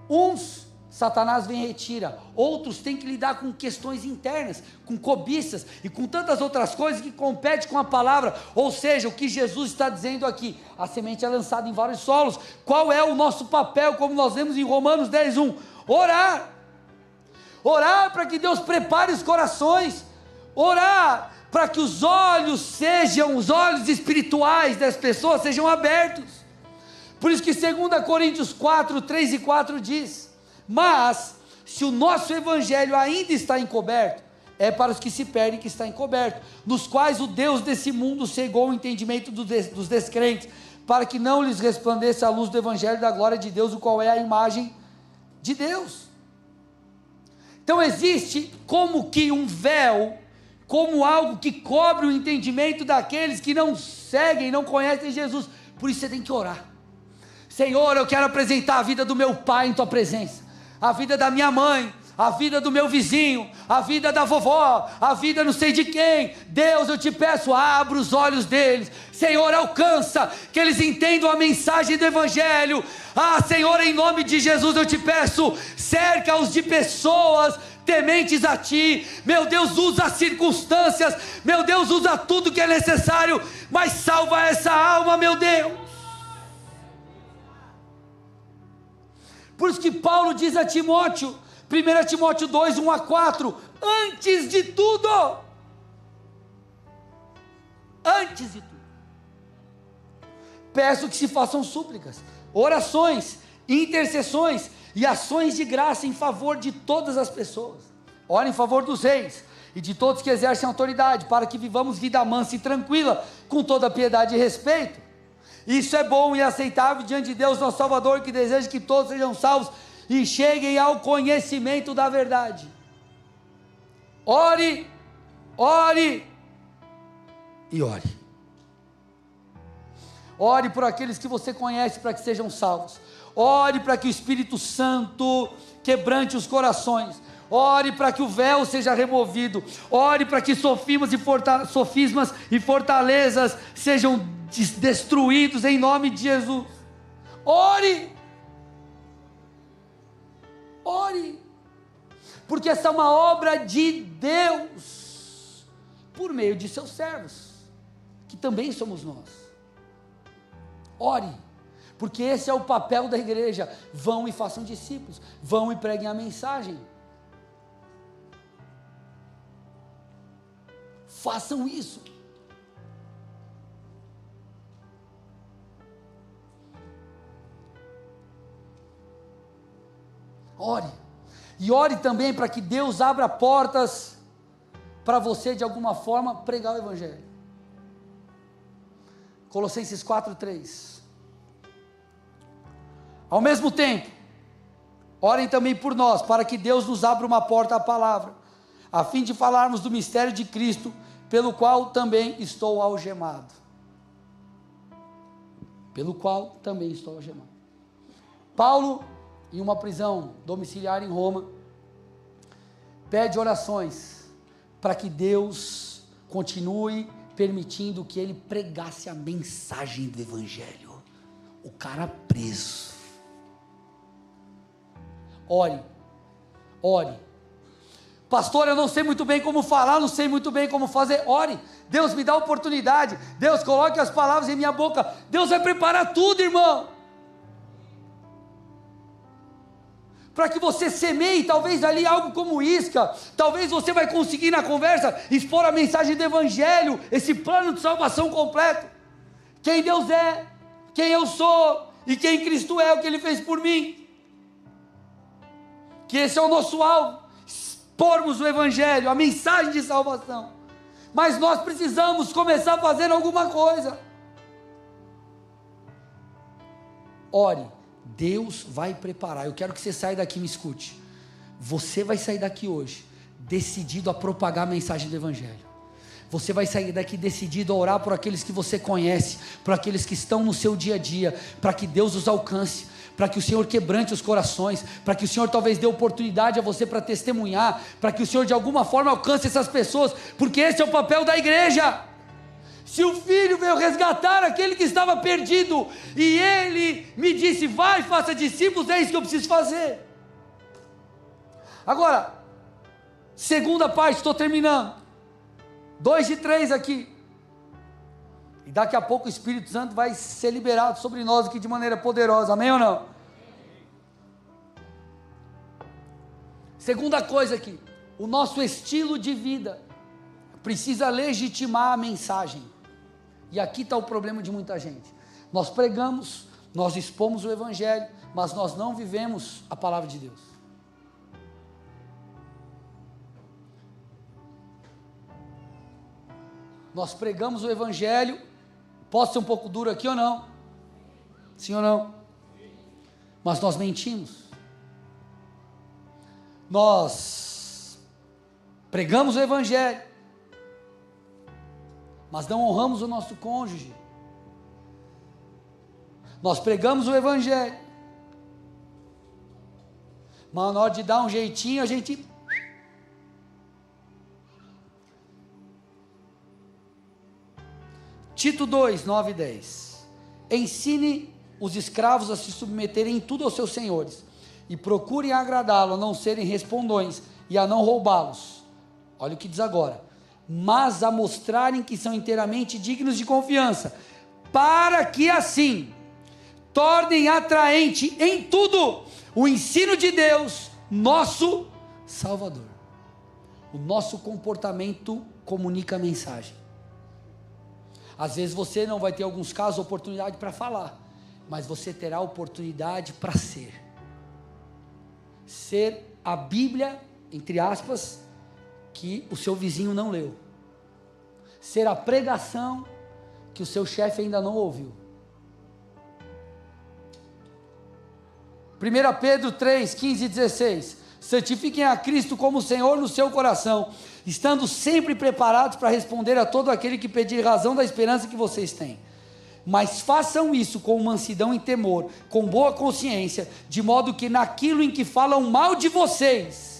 A: Uns, Satanás vem e retira, outros têm que lidar com questões internas, com cobiças e com tantas outras coisas que competem com a palavra. Ou seja, o que Jesus está dizendo aqui, a semente é lançada em vários solos. Qual é o nosso papel, como nós vemos em Romanos 10:1? Orar para que Deus prepare os corações, orar para que os olhos espirituais das pessoas sejam abertos. Por isso que 2 Coríntios 4, 3 e 4 diz: mas se o nosso evangelho ainda está encoberto, é para os que se perdem que está encoberto, nos quais o Deus desse mundo cegou o entendimento dos descrentes, para que não lhes resplandeça a luz do evangelho da glória de Deus, o qual é a imagem de Deus. Então existe como que um véu, como algo que cobre o entendimento daqueles que não seguem, não conhecem Jesus. Por isso você tem que orar. Senhor, eu quero apresentar a vida do meu pai em tua presença, a vida da minha mãe, a vida do meu vizinho, a vida da vovó, a vida não sei de quem. Deus, eu te peço, abra os olhos deles. Senhor, alcança, que eles entendam a mensagem do evangelho. Senhor, em nome de Jesus eu te peço, cerca-os de pessoas tementes a ti. Meu Deus, usa as circunstâncias, meu Deus, usa tudo que é necessário, mas salva essa alma, meu Deus. Por isso que Paulo diz a Timóteo, 1 Timóteo 2, 1 a 4, antes de tudo, peço que se façam súplicas, orações, intercessões e ações de graça em favor de todas as pessoas. Ora em favor dos reis e de todos que exercem autoridade, para que vivamos vida mansa e tranquila, com toda piedade e respeito. Isso é bom e aceitável diante de Deus nosso Salvador, que deseja que todos sejam salvos e cheguem ao conhecimento da verdade. Ore e ore. Ore por aqueles que você conhece para que sejam salvos. Ore para que o Espírito Santo quebrante os corações. Ore para que o véu seja removido. Ore para que sofismas e fortalezas sejam destruídos em nome de Jesus. Ore Ore, porque essa é uma obra de Deus, por meio de seus servos, que também somos nós. Ore, porque esse é o papel da igreja. Vão e façam discípulos, vão e preguem a mensagem. Façam isso. Ore, e ore também para que Deus abra portas para você de alguma forma pregar o Evangelho. Colossenses 4:3. Ao mesmo tempo, orem também por nós, para que Deus nos abra uma porta à palavra, a fim de falarmos do mistério de Cristo, pelo qual também estou algemado. Pelo qual também estou algemado. Paulo, em uma prisão domiciliar em Roma, pede orações para que Deus continue permitindo que ele pregasse a mensagem do Evangelho. O cara preso. Ore, ore. Pastor, eu não sei muito bem como falar, não sei muito bem como fazer. Ore, Deus me dá oportunidade, Deus coloque as palavras em minha boca, Deus vai preparar tudo, irmão, para que você semeie, talvez ali algo como isca, talvez você vai conseguir na conversa, expor a mensagem do Evangelho, esse plano de salvação completo, quem Deus é, quem eu sou, e quem Cristo é, o que Ele fez por mim, que esse é o nosso alvo, expormos o Evangelho, a mensagem de salvação, mas nós precisamos começar fazendo alguma coisa. Ore, Deus vai preparar. Eu quero que você saia daqui e me escute. Você vai sair daqui hoje decidido a propagar a mensagem do Evangelho. Você vai sair daqui decidido a orar por aqueles que você conhece, por aqueles que estão no seu dia a dia, para que Deus os alcance, para que o Senhor quebrante os corações, para que o Senhor talvez dê oportunidade a você para testemunhar, para que o Senhor de alguma forma alcance essas pessoas, porque esse é o papel da igreja. Se o Filho veio resgatar aquele que estava perdido, e Ele me disse, vai, faça discípulos, é isso que eu preciso fazer. Agora, segunda parte, estou terminando, 2 de 3 aqui, e daqui a pouco o Espírito Santo vai ser liberado sobre nós aqui de maneira poderosa, amém ou não? Segunda coisa aqui, o nosso estilo de vida precisa legitimar a mensagem. E aqui está o problema de muita gente. Nós pregamos, nós expomos o Evangelho, mas nós não vivemos a palavra de Deus. Nós pregamos o Evangelho, posso ser um pouco duro aqui ou não? Sim ou não? Mas nós mentimos. Nós pregamos o Evangelho, mas não honramos o nosso cônjuge. Nós pregamos o Evangelho, mas na hora de dar um jeitinho, a gente... Tito 2, 9 e 10. Ensine os escravos a se submeterem em tudo aos seus senhores, e procurem agradá-lo, a não serem respondões, e a não roubá-los. Olha o que diz agora. Mas a mostrarem que são inteiramente dignos de confiança, para que assim tornem atraente em tudo o ensino de Deus, nosso Salvador. O nosso comportamento comunica a mensagem. Às vezes você não vai ter, alguns casos, oportunidade para falar, mas você terá oportunidade para ser a Bíblia, entre aspas, que o seu vizinho não leu, ser a pregação que o seu chefe ainda não ouviu. 1 Pedro 3, 15 e 16, santifiquem a Cristo como Senhor no seu coração, estando sempre preparados para responder a todo aquele que pedir razão da esperança que vocês têm, mas façam isso com mansidão e temor, com boa consciência, de modo que naquilo em que falam mal de vocês,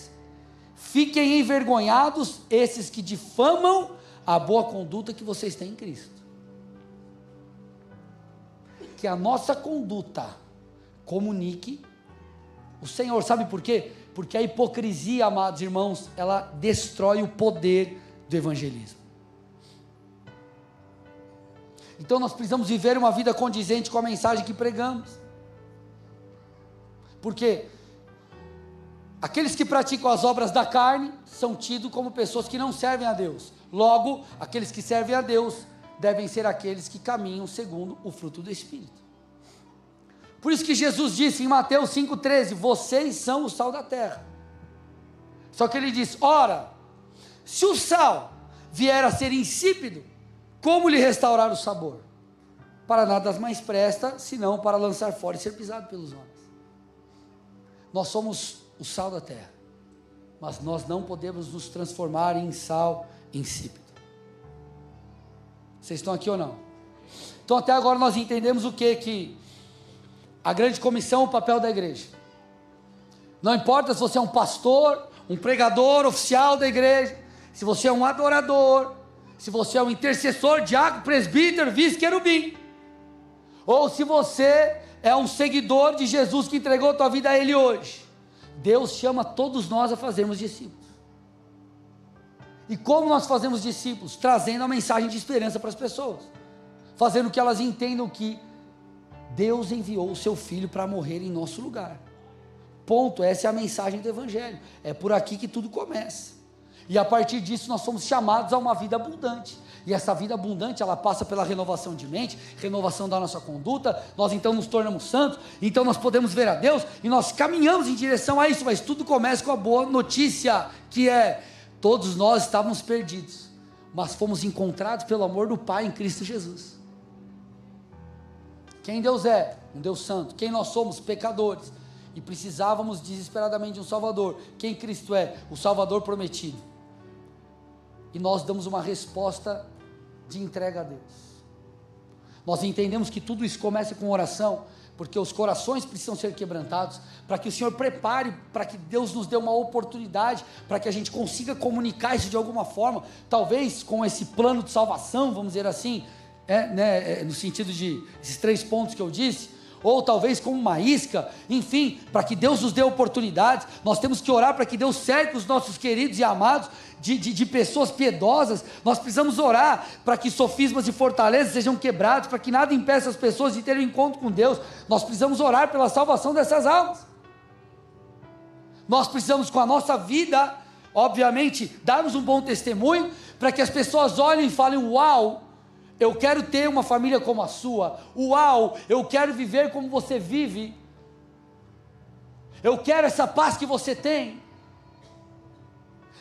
A: fiquem envergonhados esses que difamam a boa conduta que vocês têm em Cristo. Que a nossa conduta comunique O Senhor, sabe por quê? Porque a hipocrisia, amados irmãos, ela destrói o poder do evangelismo. Então nós precisamos viver uma vida condizente com a mensagem que pregamos. Porque aqueles que praticam as obras da carne são tidos como pessoas que não servem a Deus. Logo, aqueles que servem a Deus devem ser aqueles que caminham segundo o fruto do Espírito. Por isso que Jesus disse em Mateus 5,13, vocês são o sal da terra. Só que ele diz, ora, se o sal vier a ser insípido, como lhe restaurar o sabor? Para nada mais presta, senão para lançar fora e ser pisado pelos homens. Nós somos o sal da terra, mas nós não podemos nos transformar em sal insípido. Vocês estão aqui ou não? Então até agora nós entendemos o que? Que a grande comissão, o papel da igreja. Não importa se você é um pastor, um pregador oficial da igreja, se você é um adorador, se você é um intercessor, diácono, presbítero, vice-querubim, ou se você é um seguidor de Jesus que entregou a tua vida a Ele hoje. Deus chama todos nós a fazermos discípulos. E como nós fazemos discípulos? Trazendo a mensagem de esperança para as pessoas, fazendo que elas entendam que Deus enviou o seu Filho para morrer em nosso lugar. Ponto, essa é a mensagem do Evangelho. É por aqui que tudo começa. E a partir disso nós somos chamados a uma vida abundante. E essa vida abundante, ela passa pela renovação de mente, renovação da nossa conduta, nós então nos tornamos santos, então nós podemos ver a Deus, e nós caminhamos em direção a isso, mas tudo começa com a boa notícia, que é, todos nós estávamos perdidos, mas fomos encontrados pelo amor do Pai em Cristo Jesus. Quem Deus é? Um Deus santo. Quem nós somos? Pecadores. E precisávamos desesperadamente de um Salvador. Quem Cristo é? O Salvador prometido. E nós damos uma resposta de entrega a Deus. Nós entendemos que tudo isso começa com oração, porque os corações precisam ser quebrantados, para que o Senhor prepare, para que Deus nos dê uma oportunidade, para que a gente consiga comunicar isso de alguma forma, talvez com esse plano de salvação, vamos dizer assim, no sentido de esses 3 pontos que eu disse, ou talvez como uma isca, enfim, para que Deus nos dê oportunidades. Nós temos que orar para que Deus cerque os nossos queridos e amados de pessoas piedosas. Nós precisamos orar para que sofismas e fortalezas sejam quebrados, para que nada impeça as pessoas de terem um encontro com Deus. Nós precisamos orar pela salvação dessas almas. Nós precisamos, com a nossa vida, obviamente, darmos um bom testemunho, para que as pessoas olhem e falem, uau, eu quero ter uma família como a sua, uau, eu quero viver como você vive, eu quero essa paz que você tem,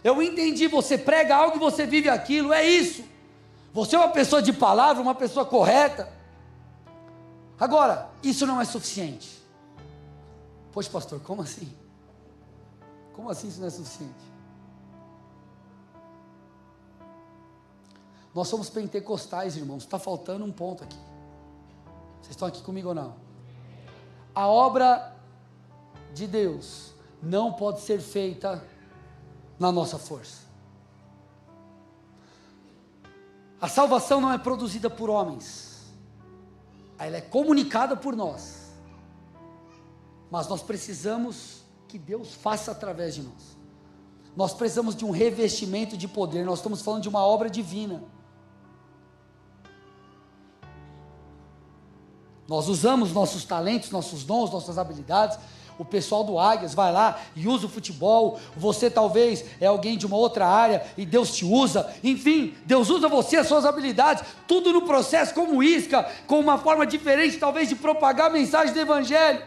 A: eu entendi, você prega algo e você vive aquilo, é isso, você é uma pessoa de palavra, uma pessoa correta. Agora, isso não é suficiente. Poxa pastor, como assim? Como assim isso não é suficiente? Nós somos pentecostais, irmãos, está faltando um ponto aqui. Vocês estão aqui comigo ou não? A obra de Deus não pode ser feita na nossa força. A salvação não é produzida por homens, ela é comunicada por nós, mas nós precisamos que Deus faça através de nós. Nós precisamos de um revestimento de poder, nós estamos falando de uma obra divina. Nós usamos nossos talentos, nossos dons, nossas habilidades. O pessoal do Águias vai lá e usa o futebol. Você talvez é alguém de uma outra área e Deus te usa. Enfim, Deus usa você, as suas habilidades, tudo no processo como isca, com uma forma diferente talvez de propagar a mensagem do Evangelho.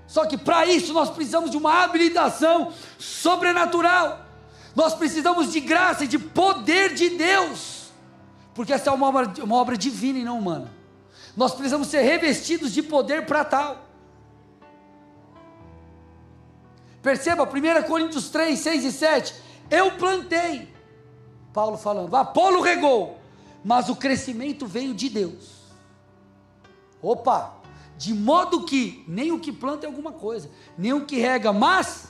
A: Só que para isso nós precisamos de uma habilitação sobrenatural. Nós precisamos de graça e de poder de Deus, porque essa é uma obra divina e não humana. Nós precisamos ser revestidos de poder para tal. Perceba, 1 Coríntios 3, 6 e 7, eu plantei, Paulo falando, Apolo regou, mas o crescimento veio de Deus. Opa, de modo que nem o que planta é alguma coisa, nem o que rega, mas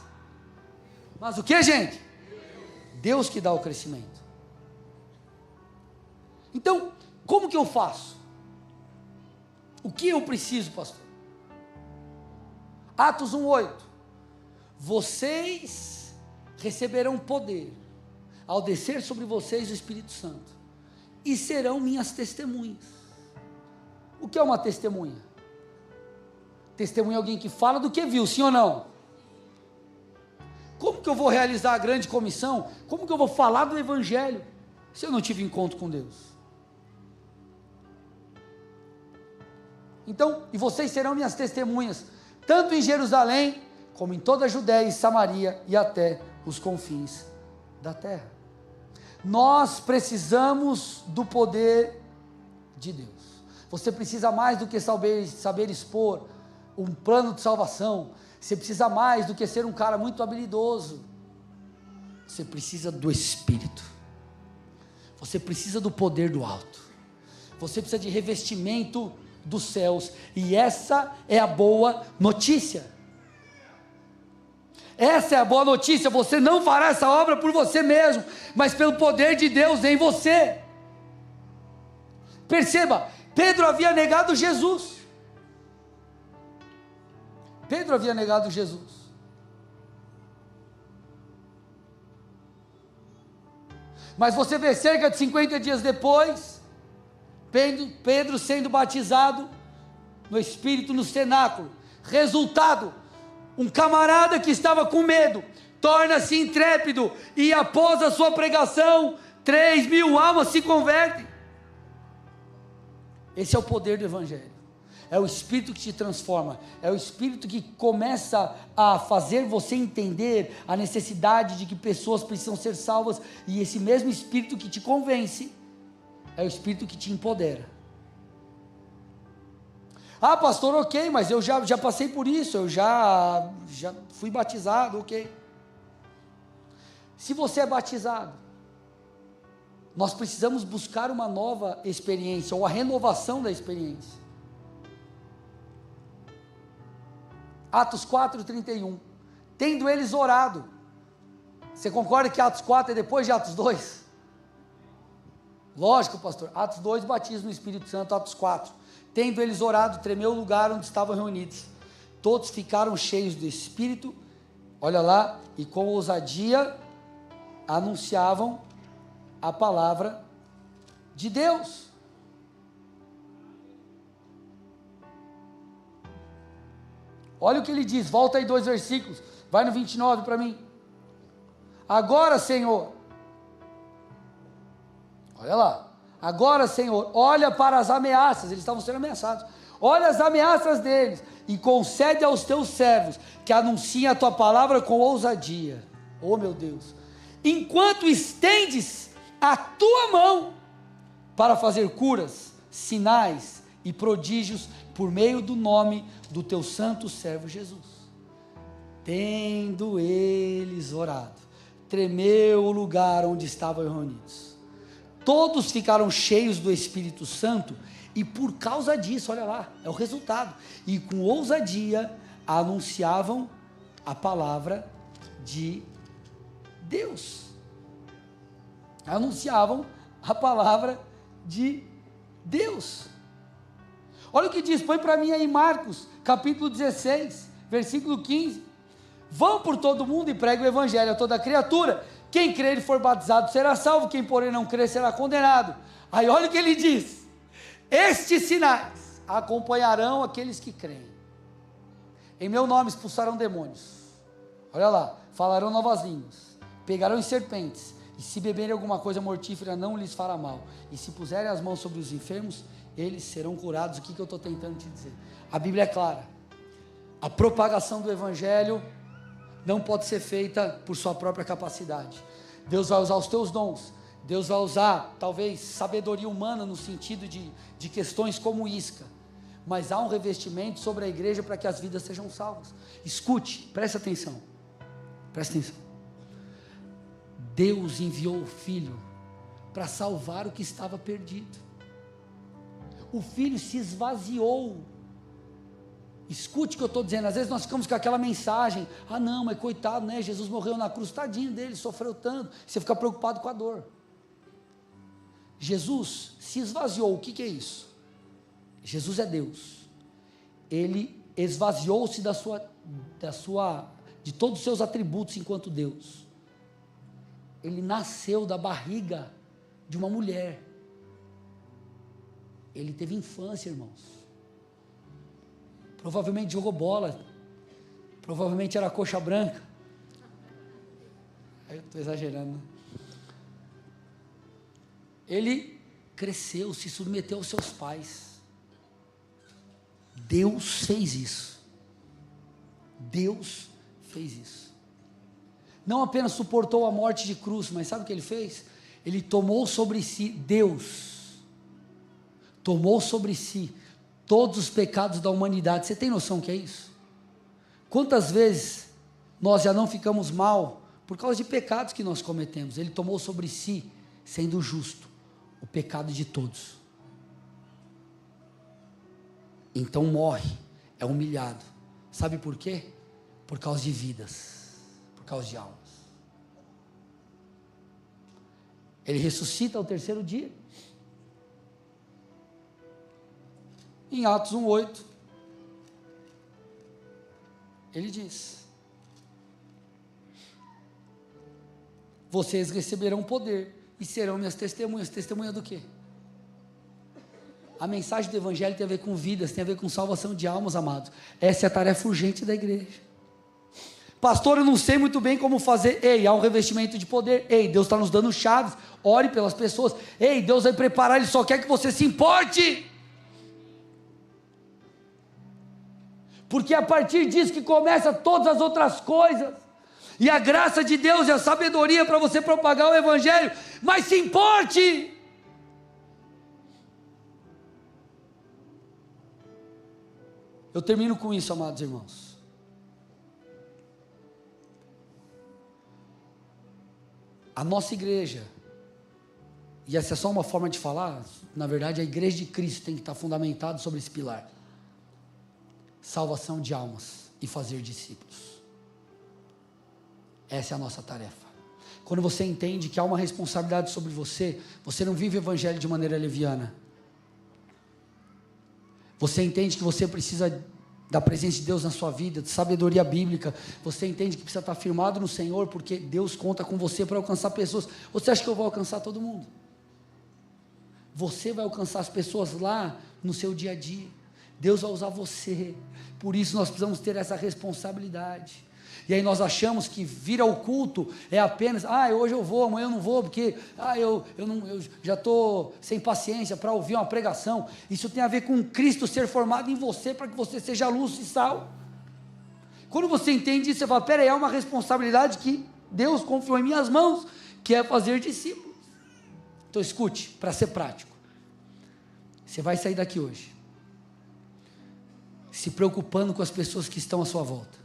A: o que, gente? Deus que dá o crescimento. Então, como que eu faço? O que eu preciso, pastor? Atos 1:8. Vocês receberão poder ao descer sobre vocês o Espírito Santo, e serão minhas testemunhas. O que é uma testemunha? Testemunha é alguém que fala do que viu, sim ou não? Como que eu vou realizar a grande comissão? Como que eu vou falar do Evangelho se eu não tive encontro com Deus? Então, e vocês serão minhas testemunhas, tanto em Jerusalém, como em toda a Judéia e Samaria, e até os confins da terra. Nós precisamos do poder de Deus. Você precisa mais do que saber expor um plano de salvação. Você precisa mais do que ser um cara muito habilidoso. Você precisa do Espírito. Você precisa do poder do alto. Você precisa de revestimento dos céus. E essa é a boa notícia. Essa é a boa notícia. Você não fará essa obra por você mesmo, mas pelo poder de Deus em você. Perceba, Pedro havia negado Jesus. Pedro havia negado Jesus. Mas você vê, cerca de 50 dias depois, Pedro sendo batizado no Espírito no cenáculo. Resultado: um camarada que estava com medo torna-se intrépido, e após a sua pregação, 3.000 almas se convertem. Esse é o poder do Evangelho. É o Espírito que te transforma, é o Espírito que começa a fazer você entender a necessidade de que pessoas precisam ser salvas, e esse mesmo Espírito que te convence, é o Espírito que te empodera. Ah, pastor, ok, mas eu já passei por isso, eu já fui batizado, ok. Se você é batizado, nós precisamos buscar uma nova experiência, ou a renovação da experiência. Atos 4:31, tendo eles orado. Você concorda que Atos 4 é depois de Atos 2? Lógico, pastor. Atos 2, batismo no Espírito Santo. Atos 4, tendo eles orado, tremeu o lugar onde estavam reunidos. Todos ficaram cheios do Espírito, olha lá, e com ousadia anunciavam a palavra de Deus. Olha o que ele diz, volta aí 2 versículos, vai no 29 para mim. Agora, Senhor, olha lá, agora, Senhor, olha para as ameaças, eles estavam sendo ameaçados, olha as ameaças deles, e concede aos teus servos, que anunciem a tua palavra com ousadia. Oh meu Deus, enquanto estendes a tua mão, para fazer curas, sinais e prodígios, por meio do nome do teu santo servo Jesus. Tendo eles orado, tremeu o lugar onde estavam reunidos. Todos ficaram cheios do Espírito Santo, e por causa disso, olha lá, é o resultado, e com ousadia anunciavam a palavra de Deus. Anunciavam a palavra de Deus. Olha o que diz, põe para mim aí Marcos, capítulo 16, versículo 15. Vão por todo mundo e preguem o Evangelho a toda criatura. Quem crer e for batizado será salvo, quem porém não crer será condenado. Aí olha o que ele diz: estes sinais acompanharão aqueles que creem. Em meu nome expulsarão demônios. Olha lá, falarão novas línguas, pegarão em serpentes, e se beberem alguma coisa mortífera não lhes fará mal. E se puserem as mãos sobre os enfermos, eles serão curados. O que eu estou tentando te dizer? A Bíblia é clara. A propagação do Evangelho não pode ser feita por sua própria capacidade. Deus vai usar os teus dons. Deus vai usar, talvez, sabedoria humana no sentido de questões como isca. Mas há um revestimento sobre a igreja para que as vidas sejam salvas. Escute, preste atenção. Preste atenção. Deus enviou o Filho para salvar o que estava perdido. O Filho se esvaziou. Escute o que eu estou dizendo. Às vezes nós ficamos com aquela mensagem: ah não, mas coitado, né? Jesus morreu na cruz, tadinho dele, sofreu tanto. Você fica preocupado com a dor. Jesus se esvaziou. O que é isso? Jesus é Deus. Ele esvaziou-se da sua de todos os seus atributos enquanto Deus. Ele nasceu da barriga de uma mulher. Ele teve infância, irmãos. Provavelmente jogou bola. Provavelmente era coxa branca. Eu estou exagerando. Ele cresceu, se submeteu aos seus pais. Deus fez isso. Deus fez isso. Não apenas suportou a morte de cruz, mas sabe o que ele fez? Ele tomou sobre si, Deus tomou sobre si todos os pecados da humanidade. Você tem noção que é isso? Quantas vezes nós já não ficamos mal por causa de pecados que nós cometemos? Ele tomou sobre si, sendo justo, o pecado de todos. Então morre, é humilhado. Sabe por quê? Por causa de vidas, por causa de almas. Ele ressuscita ao terceiro dia. Em Atos 1:8, ele diz: vocês receberão poder e serão minhas testemunhas. Testemunha do quê? A mensagem do evangelho tem a ver com vidas, tem a ver com salvação de almas, amados. Essa é a tarefa urgente da igreja. Pastor, eu não sei muito bem como fazer. Ei, há um revestimento de poder. Ei, Deus está nos dando chaves. Ore pelas pessoas. Ei, Deus vai preparar, Ele só quer que você se importe. Porque é a partir disso que começa todas as outras coisas. E a graça de Deus e a sabedoria para você propagar o evangelho. Mas se importe. Eu termino com isso, amados irmãos. A nossa igreja, e essa é só uma forma de falar, na verdade a igreja de Cristo tem que estar fundamentada sobre esse pilar: salvação de almas e fazer discípulos. Essa é a nossa tarefa. Quando você entende que há uma responsabilidade sobre você, você não vive o evangelho de maneira leviana. Você entende que você precisa da presença de Deus na sua vida, de sabedoria bíblica. Você entende que precisa estar firmado no Senhor, porque Deus conta com você para alcançar pessoas. Ou você acha que eu vou alcançar todo mundo? Você vai alcançar as pessoas lá no seu dia a dia. Deus vai usar você. Por isso nós precisamos ter essa responsabilidade. E aí nós achamos que vir ao culto é apenas, hoje eu vou, amanhã eu não vou, porque eu já estou sem paciência para ouvir uma pregação. Isso tem a ver com Cristo ser formado em você, para que você seja luz e sal. Quando você entende isso, você fala: peraí, é uma responsabilidade que Deus confiou em minhas mãos, que é fazer discípulos. Então escute, para ser prático. Você vai sair daqui hoje se preocupando com as pessoas que estão à sua volta.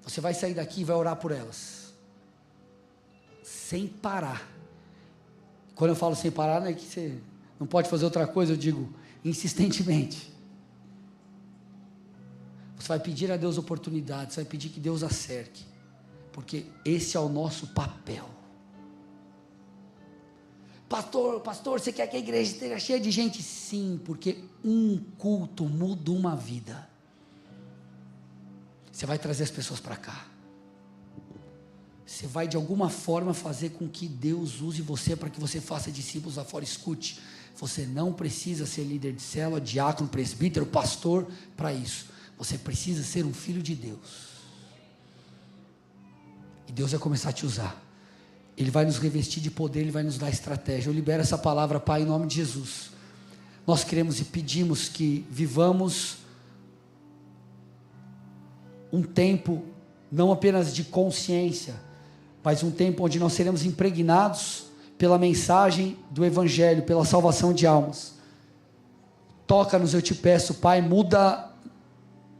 A: Você vai sair daqui e vai orar por elas, sem parar. Quando eu falo sem parar, não é que você não pode fazer outra coisa, eu digo insistentemente. Você vai pedir a Deus oportunidades, você vai pedir que Deus acerque, porque esse é o nosso papel. Pastor, você quer que a igreja esteja cheia de gente? Sim, porque um culto muda uma vida. Você vai trazer as pessoas para cá. Você vai de alguma forma fazer com que Deus use você para que você faça discípulos lá fora. Escute, você não precisa ser líder de célula, diácono, presbítero, pastor para isso. Você precisa ser um filho de Deus. E Deus vai começar a te usar. Ele vai nos revestir de poder, Ele vai nos dar estratégia. Eu libero essa palavra, Pai, em nome de Jesus. Nós queremos e pedimos que vivamos um tempo não apenas de consciência, mas um tempo onde nós seremos impregnados pela mensagem do Evangelho, pela salvação de almas. Toca-nos, eu te peço, Pai, muda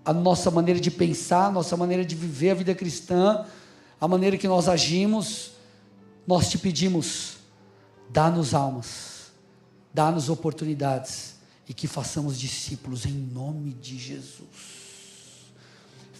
A: a nossa maneira de pensar, a nossa maneira de viver a vida cristã, a maneira que nós agimos. Nós te pedimos, dá-nos almas, dá-nos oportunidades, e que façamos discípulos em nome de Jesus.